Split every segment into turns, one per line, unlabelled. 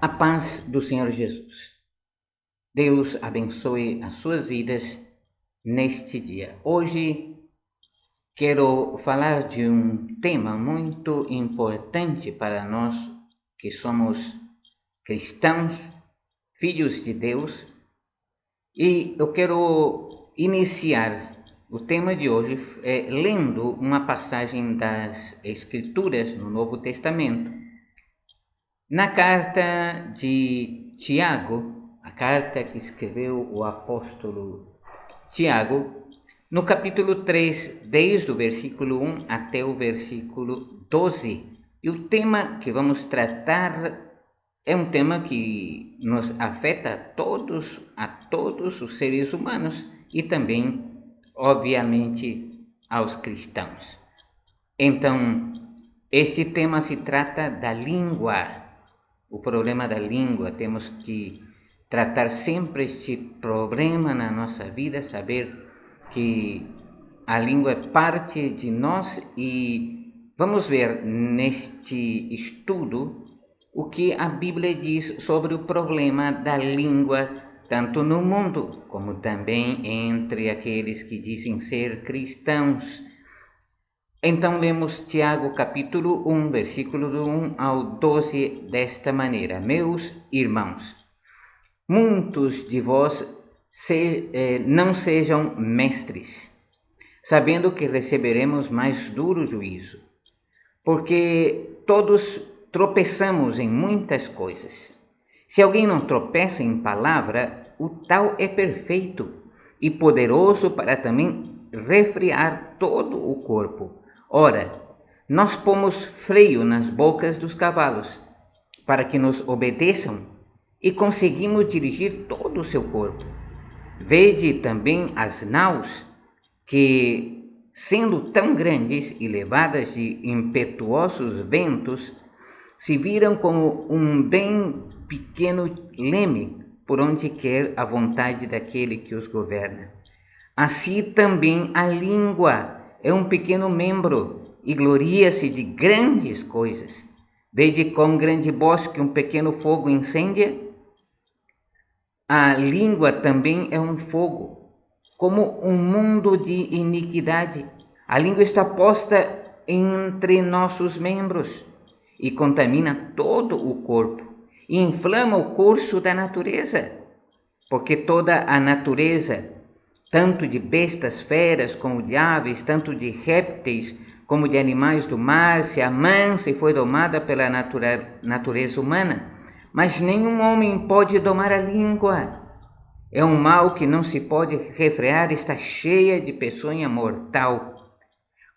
A paz do Senhor Jesus. Deus abençoe as suas vidas neste dia. Hoje quero falar de um tema muito importante para nós que somos cristãos, filhos de Deus, e eu quero iniciar o tema de hoje lendo uma passagem das Escrituras no Novo Testamento. Na carta de Tiago, a carta que escreveu o apóstolo Tiago, no capítulo 3, desde o versículo 1 até o versículo 12. E o tema que vamos tratar é um tema que nos afeta a todos os seres humanos e também, obviamente, aos cristãos. Então, este tema se trata da língua. O problema da língua, temos que tratar sempre este problema na nossa vida, saber que a língua é parte de nós e vamos ver neste estudo o que a Bíblia diz sobre o problema da língua, tanto no mundo como também entre aqueles que dizem ser cristãos. Então lemos Tiago capítulo 1, versículo do 1 ao 12 desta maneira: Meus irmãos, muitos de vós não sejam mestres, sabendo que receberemos mais duro juízo, porque todos tropeçamos em muitas coisas. Se alguém não tropeça em palavra, o tal é perfeito e poderoso para também refrear todo o corpo. Ora, nós pomos freio nas bocas dos cavalos, para que nos obedeçam, e conseguimos dirigir todo o seu corpo. Vede também as naus, que, sendo tão grandes e levadas de impetuosos ventos, se viram como um bem pequeno leme por onde quer a vontade daquele que os governa. Assim também a língua é um pequeno membro e gloria-se de grandes coisas. Vede quão grande bosque um pequeno fogo incendia? A língua também é um fogo, como um mundo de iniquidade. A língua está posta entre nossos membros e contamina todo o corpo e inflama o curso da natureza, porque toda a natureza, tanto de bestas feras como de aves, tanto de répteis como de animais do mar, se amansa e foi domada pela natureza humana. Mas nenhum homem pode domar a língua. É um mal que não se pode refrear, está cheia de peçonha mortal.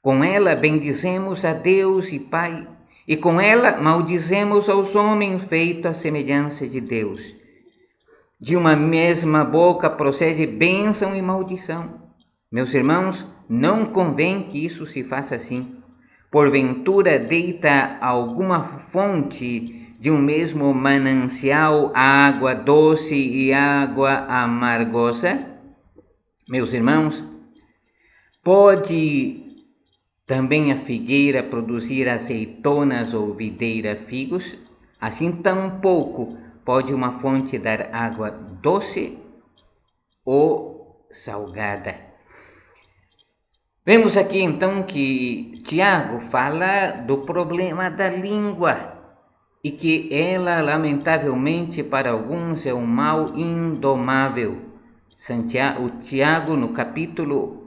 Com ela bendizemos a Deus e Pai, e com ela maldizemos aos homens feitos à semelhança de Deus. De uma mesma boca procede bênção e maldição. Meus irmãos, não convém que isso se faça assim. Porventura deita alguma fonte de um mesmo manancial água doce e água amargosa? Meus irmãos, pode também a figueira produzir azeitonas ou videira figos? Assim tampouco pode uma fonte dar água doce ou salgada. Vemos aqui então que Tiago fala do problema da língua e que ela, lamentavelmente, para alguns é um mal indomável. O Tiago, no capítulo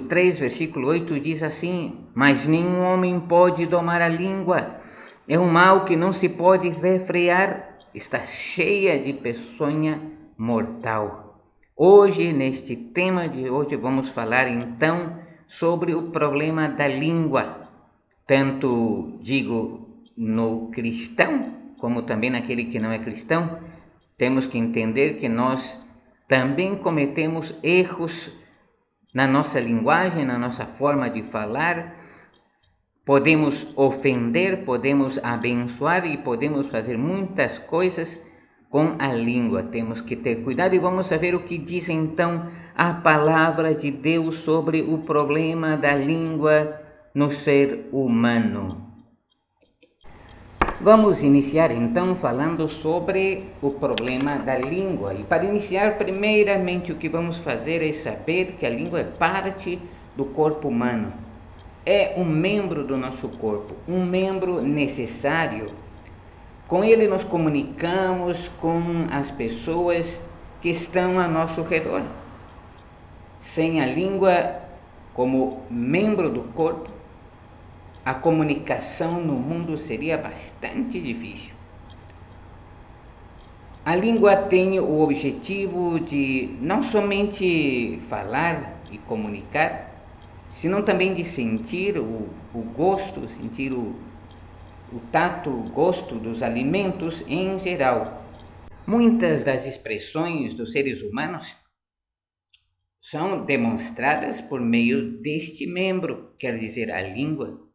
3, versículo 8, diz assim: Mas nenhum homem pode domar a língua. É um mal que não se pode refrear, está cheia de peçonha mortal. Hoje, neste tema de hoje, vamos falar então sobre o problema da língua, tanto no cristão, como também naquele que não é cristão. Temos que entender que nós também cometemos erros na nossa linguagem, na nossa forma de falar. Podemos ofender, podemos abençoar e podemos fazer muitas coisas com a língua. Temos que ter cuidado e vamos saber o que diz então a palavra de Deus sobre o problema da língua no ser humano. Vamos iniciar então falando sobre o problema da língua. E para iniciar, primeiramente o que vamos fazer é saber que a língua é parte do corpo humano. É um membro do nosso corpo, um membro necessário. Com ele nos comunicamos com as pessoas que estão ao nosso redor. Sem a língua como membro do corpo, a comunicação no mundo seria bastante difícil. A língua tem o objetivo de não somente falar e comunicar, senão também de sentir o gosto, sentir o tato, o gosto dos alimentos em geral. Muitas das expressões dos seres humanos são demonstradas por meio deste membro, quer dizer, a língua.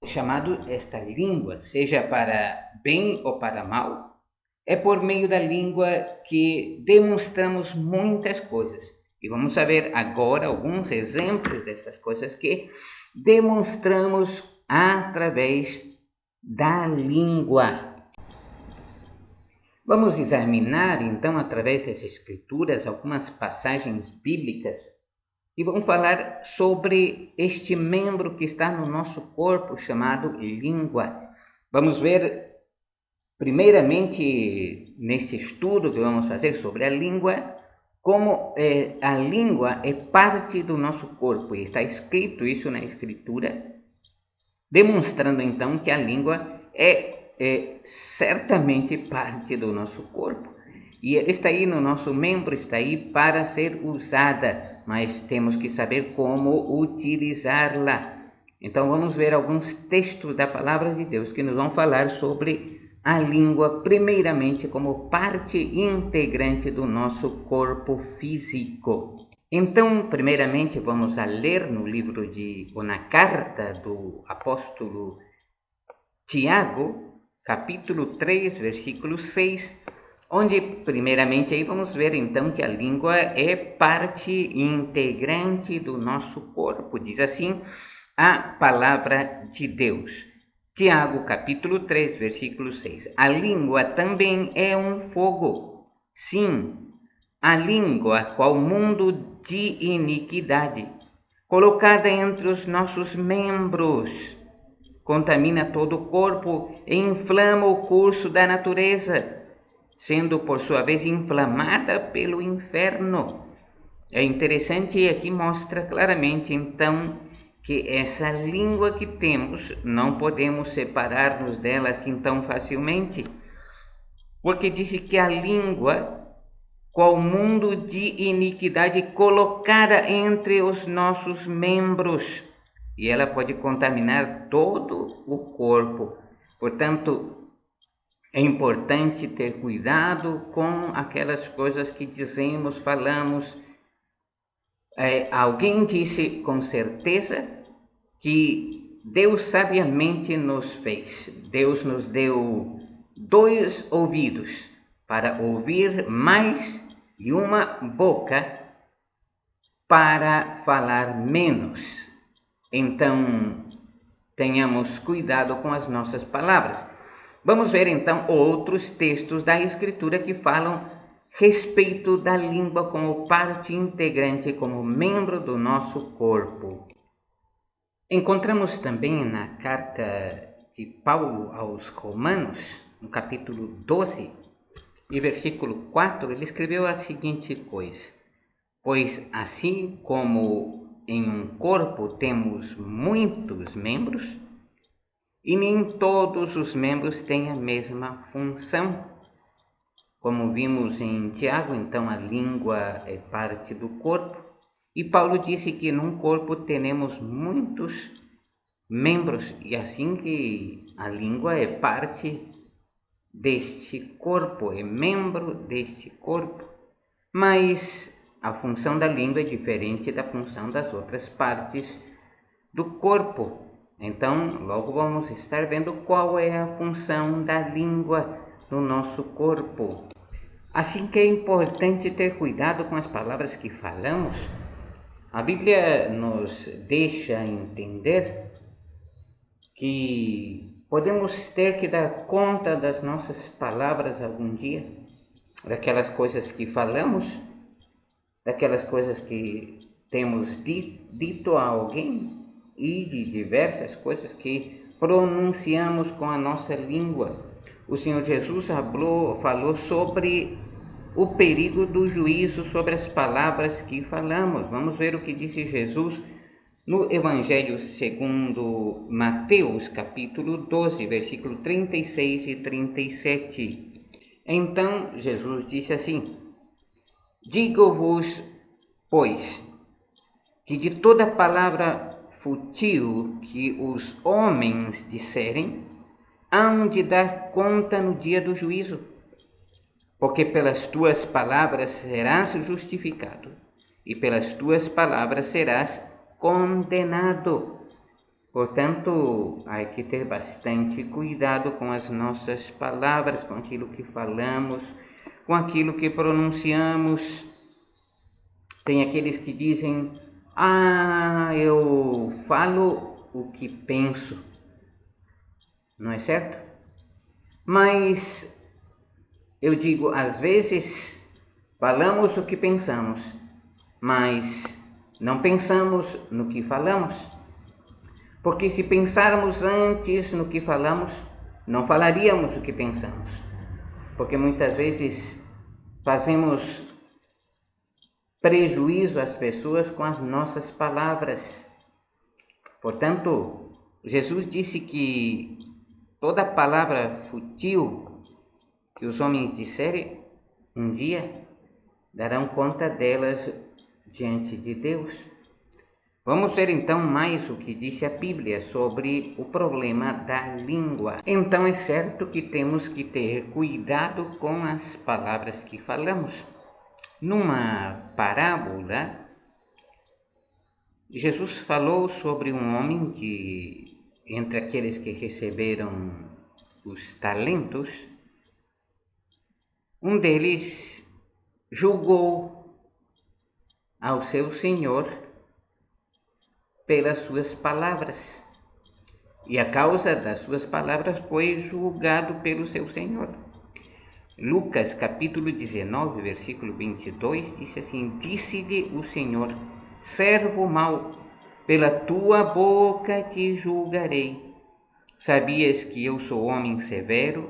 Chamado esta língua, seja para bem ou para mal, é por meio da língua que demonstramos muitas coisas. E vamos saber agora alguns exemplos dessas coisas que demonstramos através da língua. Vamos examinar então através dessas escrituras algumas passagens bíblicas e vamos falar sobre este membro que está no nosso corpo chamado língua. Vamos ver primeiramente neste estudo que vamos fazer sobre a língua, como a língua é parte do nosso corpo, e está escrito isso na escritura, demonstrando então que a língua é certamente parte do nosso corpo. E está aí no nosso membro, está aí para ser usada, mas temos que saber como utilizá-la. Então vamos ver alguns textos da palavra de Deus que nos vão falar sobre a língua, primeiramente como parte integrante do nosso corpo físico. Então, primeiramente, vamos a ler no livro ou na carta do apóstolo Tiago, capítulo 3, versículo 6, onde primeiramente aí vamos ver então que a língua é parte integrante do nosso corpo. Diz assim a palavra de Deus. Tiago, capítulo 3, versículo 6. A língua também é um fogo. Sim, a língua, qual mundo de iniquidade, colocada entre os nossos membros, contamina todo o corpo e inflama o curso da natureza, sendo por sua vez inflamada pelo inferno. É interessante e aqui mostra claramente então que essa língua que temos não podemos separar-nos dela assim tão facilmente, porque disse que a língua, qual mundo de iniquidade colocada entre os nossos membros, e ela pode contaminar todo o corpo. Portanto, é importante ter cuidado com aquelas coisas que dizemos, falamos. Alguém disse com certeza que Deus sabiamente nos fez. Deus nos deu 2 ouvidos para ouvir mais e uma boca para falar menos. Então, tenhamos cuidado com as nossas palavras. Vamos ver então outros textos da Escritura que falam respeito da língua como parte integrante, como membro do nosso corpo. Encontramos também na carta de Paulo aos Romanos, no capítulo 12, e versículo 4, ele escreveu a seguinte coisa: pois assim como em um corpo temos muitos membros, e nem todos os membros têm a mesma função. Como vimos em Tiago, então a língua é parte do corpo. E Paulo disse que num corpo temos muitos membros, e assim que a língua é parte deste corpo, é membro deste corpo. Mas a função da língua é diferente da função das outras partes do corpo. Então, logo vamos estar vendo qual é a função da língua no nosso corpo. Assim que é importante ter cuidado com as palavras que falamos. A Bíblia nos deixa entender que podemos ter que dar conta das nossas palavras algum dia, daquelas coisas que falamos, daquelas coisas que temos dito a alguém e de diversas coisas que pronunciamos com a nossa língua. O Senhor Jesus falou sobre o perigo do juízo sobre as palavras que falamos. Vamos ver o que disse Jesus no Evangelho segundo Mateus, capítulo 12, versículo 36 e 37. Então Jesus disse assim: digo-vos, pois, que de toda palavra fútil que os homens disserem, hão de dar conta no dia do juízo, porque pelas tuas palavras serás justificado, e pelas tuas palavras serás condenado. Portanto, há que ter bastante cuidado com as nossas palavras, com aquilo que falamos, com aquilo que pronunciamos. Tem aqueles que dizem: eu falo o que penso. Não é certo? Mas eu digo, às vezes falamos o que pensamos, mas não pensamos no que falamos. Porque se pensarmos antes no que falamos, não falaríamos o que pensamos. Porque muitas vezes fazemos prejuízo às pessoas com as nossas palavras. Portanto, Jesus disse que toda palavra fútil que os homens disserem, um dia darão conta delas diante de Deus. Vamos ver então mais o que disse a Bíblia sobre o problema da língua. Então é certo que temos que ter cuidado com as palavras que falamos. Numa parábola, Jesus falou sobre um homem que, entre aqueles que receberam os talentos, um deles julgou ao seu senhor pelas suas palavras, e a causa das suas palavras foi julgado pelo seu senhor. Lucas capítulo 19, versículo 22, diz assim: disse-lhe o Senhor: servo mau, pela tua boca te julgarei. Sabias que eu sou homem severo,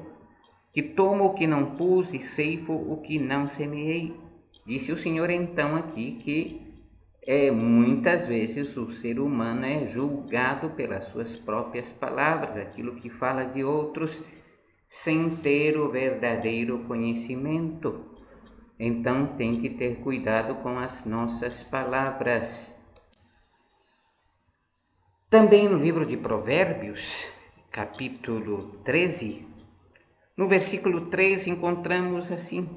que tomo o que não pus e ceifo o que não semeei? Disse o Senhor então aqui que muitas vezes o ser humano é julgado pelas suas próprias palavras, aquilo que fala de outros, sem ter o verdadeiro conhecimento. Então tem que ter cuidado com as nossas palavras. Também no livro de Provérbios, capítulo 13, no versículo 3 encontramos assim: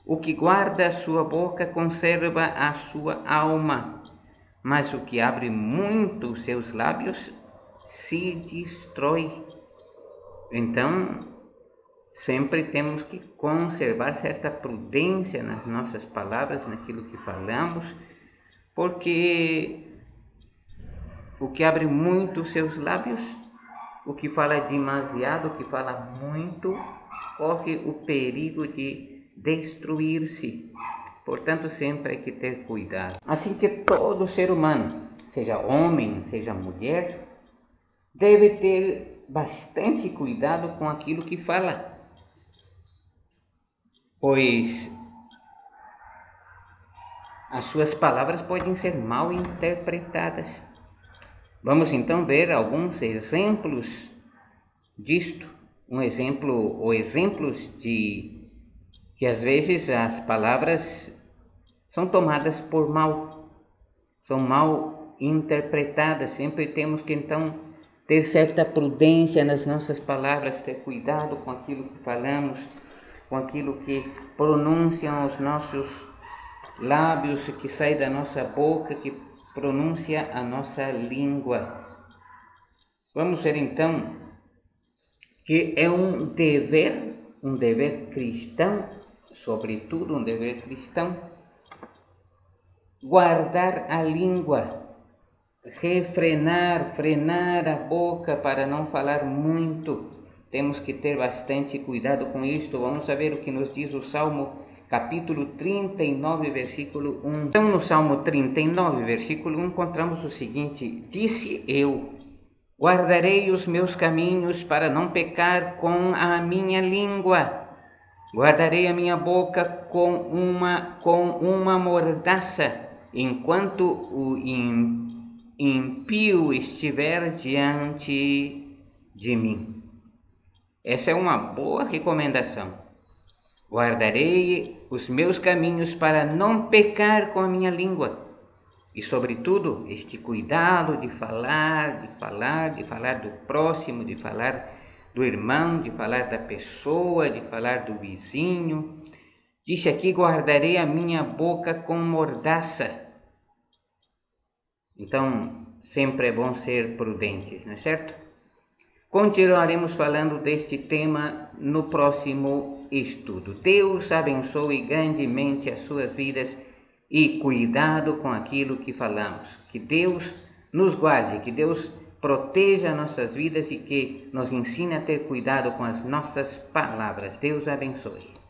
o que guarda a sua boca conserva a sua alma, mas o que abre muito os seus lábios se destrói. Então, sempre temos que conservar certa prudência nas nossas palavras, naquilo que falamos, porque o que abre muito os seus lábios, o que fala demasiado, o que fala muito, corre o perigo de destruir-se. Portanto, sempre hay que ter cuidado. Assim que todo ser humano, seja homem, seja mulher, deve ter bastante cuidado com aquilo que fala, pois as suas palavras podem ser mal interpretadas. Vamos então ver alguns exemplos disto, exemplos de que às vezes as palavras são tomadas por mal, são mal interpretadas. Sempre temos que então ter certa prudência nas nossas palavras, ter cuidado com aquilo que falamos, com aquilo que pronunciam os nossos lábios, que sai da nossa boca, que pronuncia a nossa língua. Vamos ver então que é um dever cristão, sobretudo um dever cristão, guardar a língua. frenar a boca para não falar muito. Temos que ter bastante cuidado com isto. Vamos ver o que nos diz o Salmo capítulo 39, versículo 1. Então, no Salmo 39, versículo 1, encontramos o seguinte: disse eu, guardarei os meus caminhos para não pecar com a minha língua. Guardarei a minha boca com uma mordaça, enquanto o impio estiver diante de mim. Essa é uma boa recomendação. Guardarei os meus caminhos para não pecar com a minha língua. E, sobretudo, este cuidado de falar do próximo, de falar do irmão, de falar da pessoa, de falar do vizinho. Disse aqui: guardarei a minha boca com mordaça. Então, sempre é bom ser prudentes, não é certo? Continuaremos falando deste tema no próximo estudo. Deus abençoe grandemente as suas vidas e cuidado com aquilo que falamos. Que Deus nos guarde, que Deus proteja nossas vidas e que nos ensine a ter cuidado com as nossas palavras. Deus abençoe.